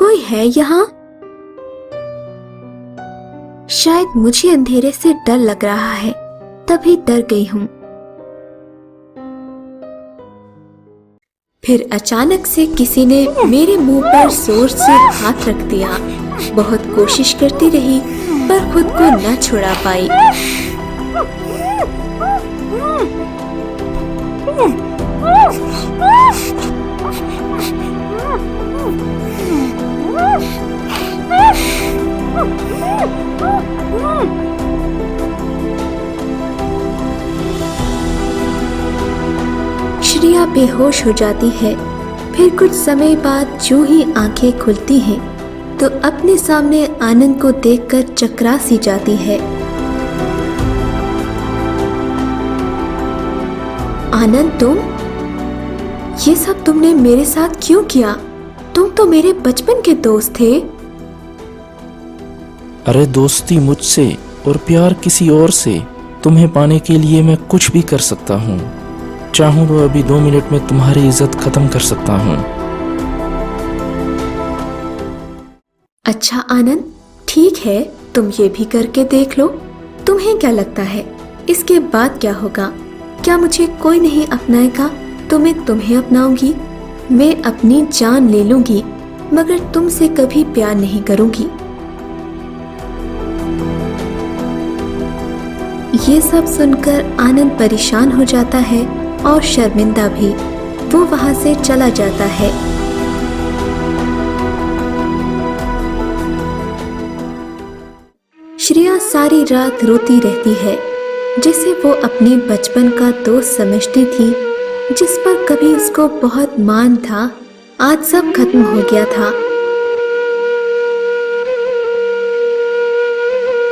कोई है यहाँ? शायद मुझे अंधेरे से डर लग रहा है, तभी डर गई हूँ। फिर अचानक से किसी ने मेरे मुंह पर जोर से हाथ रख दिया। बहुत कोशिश करती रही पर खुद को न छुड़ा पाई। श्रेया बेहोश हो जाती है। फिर कुछ समय बाद जो ही आंखें खुलती हैं, तो अपने सामने आनंद को देखकर चकरा सी जाती है। आनंद, तुम? ये सब तुमने मेरे साथ क्यों किया? तुम तो मेरे बचपन के दोस्त थे। अरे दोस्ती मुझसे और प्यार किसी और से, तुम्हें पाने के लिए मैं कुछ भी कर सकता हूँ। चाहूँ तो अभी 2 मिनट में तुम्हारी इज्जत खत्म कर सकता हूँ। अच्छा आनंद, ठीक है, तुम ये भी करके देख लो। तुम्हें क्या लगता है इसके बाद क्या होगा? क्या मुझे कोई नहीं अपनाएगा तो मैं तुम्हें अपनाऊंगी। मैं अपनी जान ले लूंगी मगर तुमसे कभी प्यार नहीं करूंगी। ये सब सुनकर आनंद परेशान हो जाता है और शर्मिंदा भी। वो वहां से चला जाता है। श्रेया सारी रात रोती रहती है, जिसे वो अपने बचपन का दोस्त समझती थी, जिस पर कभी उसको बहुत मान था। आज सब खत्म हो गया था।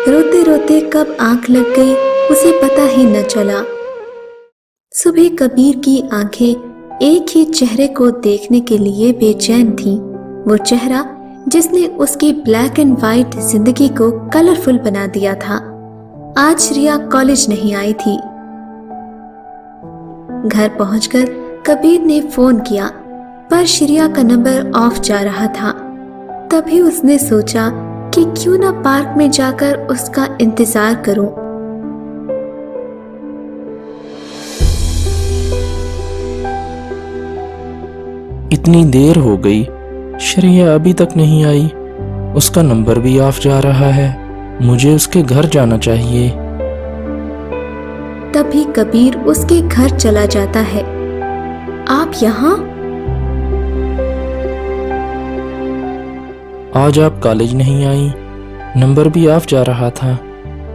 रोते रोते कब आंख लग गई उसे पता ही न चला। सुबह कबीर की आंखें एक ही चेहरे को देखने के लिए बेचैन थीं। वो चेहरा जिसने उसकी ब्लैक एंड व्हाइट जिंदगी को कलरफुल बना दिया था। आज श्रेया कॉलेज नहीं आई थी। घर पहुंचकर कबीर ने फोन किया, पर श्रेया का नंबर ऑफ जा रहा था। तभी उसने सोचा कि क्यों ना पार्क में जाकर उसका इंतजार करूं। इतनी देर हो गई, श्रेया अभी तक नहीं आई। उसका नंबर भी ऑफ जा रहा है। मुझे उसके घर जाना चाहिए। तभी कबीर उसके घर चला जाता है। आप यहाँ? आज आप कॉलेज नहीं आई, नंबर भी ऑफ जा रहा था।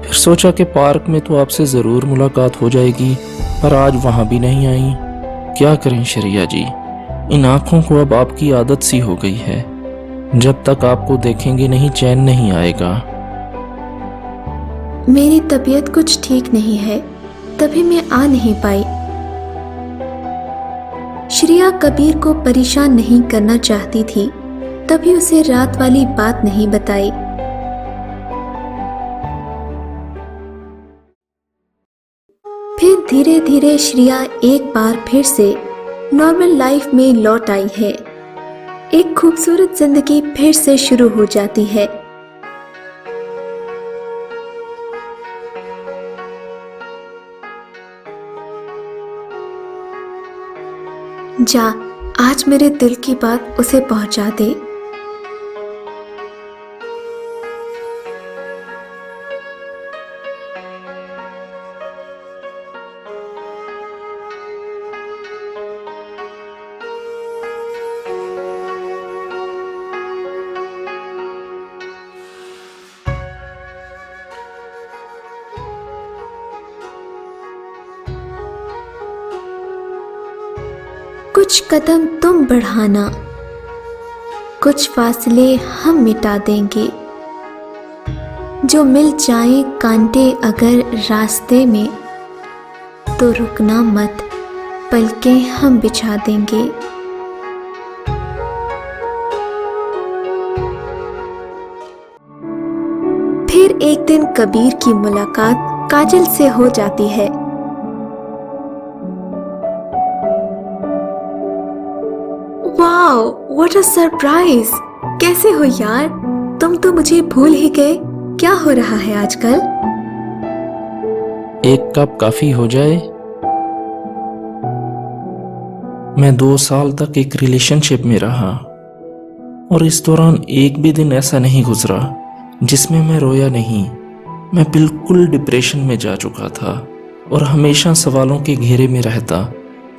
फिर सोचा कि पार्क में तो आपसे जरूर मुलाकात हो जाएगी, पर आज वहां भी नहीं आई। क्या करें श्रेया जी, इन आंखों को अब आपकी आदत सी हो गई है। जब तक आपको देखेंगे नहीं चैन नहीं आएगा। मेरी तबीयत कुछ ठीक नहीं है, तभी मैं आ नहीं पाई। श्रेया कबीर को परेशान नहीं करना चाहती थी, तभी उसे रात वाली बात नहीं बताई। फिर धीरे धीरे श्रेया एक बार फिर से नॉर्मल लाइफ में लौट आई है। एक खूबसूरत जिंदगी फिर से शुरू हो जाती है। जा, आज मेरे दिल की बात उसे पहुंचा दे। कुछ कदम तुम बढ़ाना, कुछ फासले हम मिटा देंगे। जो मिल जाए कांटे अगर रास्ते में, तो रुकना मत, पलकें हम बिछा देंगे। फिर एक दिन कबीर की मुलाकात काजल से हो जाती है। Wow, what a surprise! कैसे हो यार? तुम तो मुझे भूल ही गए। क्या हो रहा है आजकल? एक कप काफी हो जाए? मैं 2 साल तक एक रिलेशनशिप में रहा और इस दौरान एक भी दिन ऐसा नहीं गुजरा जिसमें मैं रोया नहीं। मैं बिल्कुल डिप्रेशन में जा चुका था और हमेशा सवालों के घेरे में रहता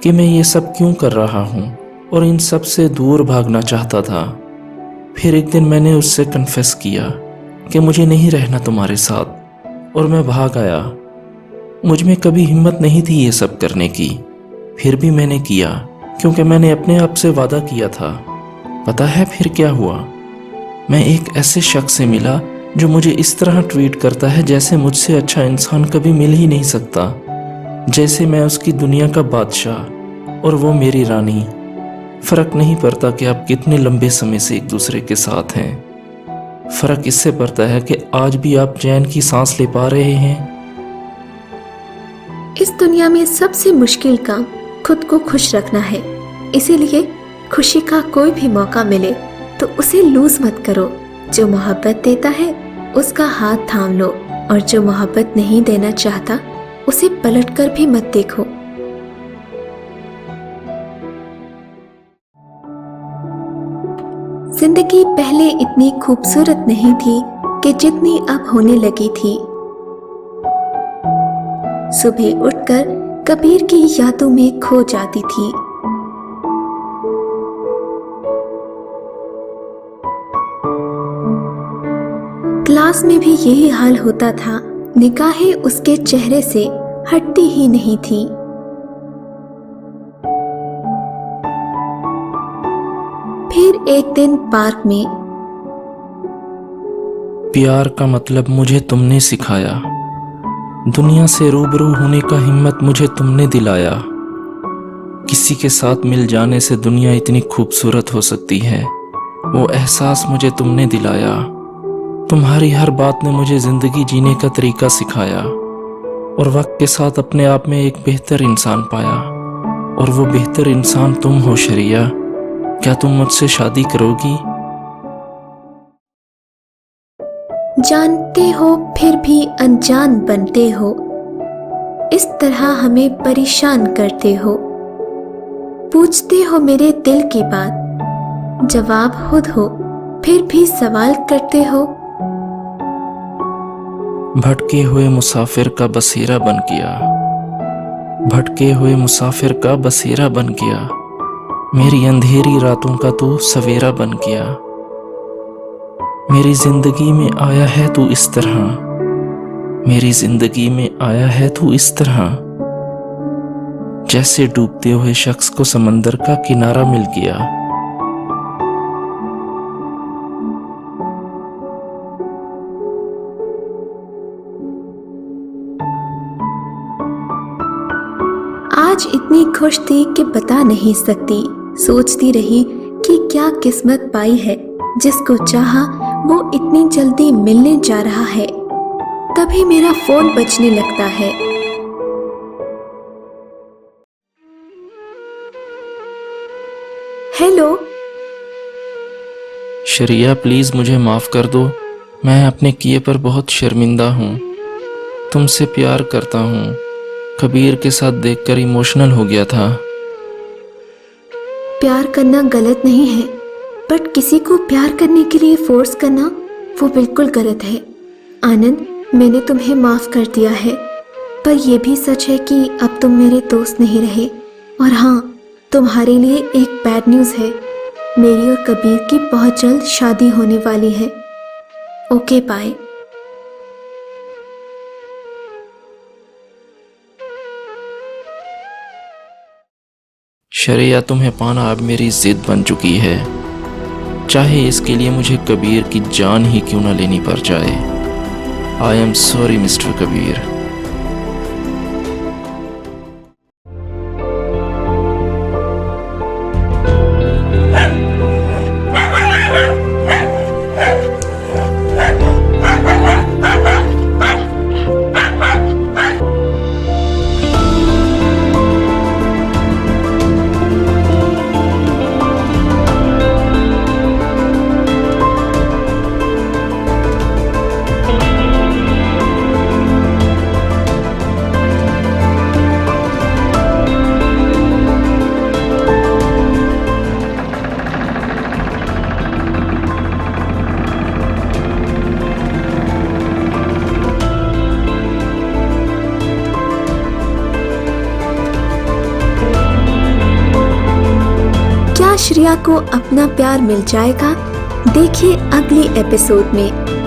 कि मैं ये सब क्यों कर रहा हूँ और इन सब से दूर भागना चाहता था। फिर एक दिन मैंने उससे कन्फेस किया कि मुझे नहीं रहना तुम्हारे साथ और मैं भाग आया। मुझ में कभी हिम्मत नहीं थी ये सब करने की, फिर भी मैंने किया क्योंकि मैंने अपने आप से वादा किया था। पता है फिर क्या हुआ? मैं एक ऐसे शख्स से मिला जो मुझे इस तरह ट्रीट करता है जैसे मुझसे अच्छा इंसान कभी मिल ही नहीं सकता, जैसे मैं उसकी दुनिया का बादशाह और वो मेरी रानी। फर्क नहीं पड़ता कि आप कितने लंबे समय से एक दूसरे के साथ हैं, फर्क इससे पड़ता है कि आज भी आप चैन की सांस ले पा रहे हैं। इस दुनिया में सबसे मुश्किल काम खुद को खुश रखना है, इसीलिए खुशी का कोई भी मौका मिले तो उसे लूज मत करो। जो मोहब्बत देता है उसका हाथ थाम लो और जो मोहब्बत नहीं देना चाहता उसे पलटकर भी मत देखो। जिंदगी पहले इतनी खूबसूरत नहीं थी कि जितनी अब होने लगी थी। सुबह उठकर कबीर की यादों में खो जाती थी। क्लास में भी यही हाल होता था, निगाहें उसके चेहरे से हटती ही नहीं थी। फिर एक दिन पार्क में। प्यार का मतलब मुझे तुमने सिखाया, दुनिया से रूबरू होने का हिम्मत मुझे तुमने दिलाया। किसी के साथ मिल जाने से दुनिया इतनी खूबसूरत हो सकती है, वो एहसास मुझे तुमने दिलाया। तुम्हारी हर बात ने मुझे जिंदगी जीने का तरीका सिखाया और वक्त के साथ अपने आप में एक बेहतर इंसान पाया, और वो बेहतर इंसान तुम हो शरिया। क्या तुम मुझसे शादी करोगी? जानते हो फिर भी अनजान बनते हो, इस तरह हमें परेशान करते हो। पूछते हो मेरे दिल की बात, जवाब खुद हो फिर भी सवाल करते हो। भटके हुए मुसाफिर का बसेरा बन गया, भटके हुए मुसाफिर का बसेरा बन गया। मेरी अंधेरी रातों का तू सवेरा बन गया। मेरी जिंदगी में आया है तू इस तरह, मेरी जिंदगी में आया है तू इस तरह, जैसे डूबते हुए शख्स को समंदर का किनारा मिल गया। आज इतनी खुश थी कि बता नहीं सकती। सोचती रही कि क्या किस्मत पाई है, जिसको चाहा वो इतनी जल्दी मिलने जा रहा है। तभी मेरा फोन बजने लगता है। हेलो। शरिया प्लीज मुझे माफ कर दो, मैं अपने किए पर बहुत शर्मिंदा हूँ। तुमसे प्यार करता हूँ, कबीर के साथ देखकर इमोशनल हो गया था। प्यार करना गलत नहीं है, बट किसी को प्यार करने के लिए फोर्स करना वो बिल्कुल गलत है। आनंद, मैंने तुम्हें माफ कर दिया है, पर यह भी सच है कि अब तुम मेरे दोस्त नहीं रहे। और हाँ, तुम्हारे लिए एक बैड न्यूज़ है, मेरी और कबीर की बहुत जल्द शादी होने वाली है। Okay bye. शरिया तुम्हें पाना अब मेरी जिद बन चुकी है, चाहे इसके लिए मुझे कबीर की जान ही क्यों ना लेनी पड़ जाए। I am sorry mister Kabir. क्या श्रेया को अपना प्यार मिल जाएगा? देखिए अगली एपिसोड में।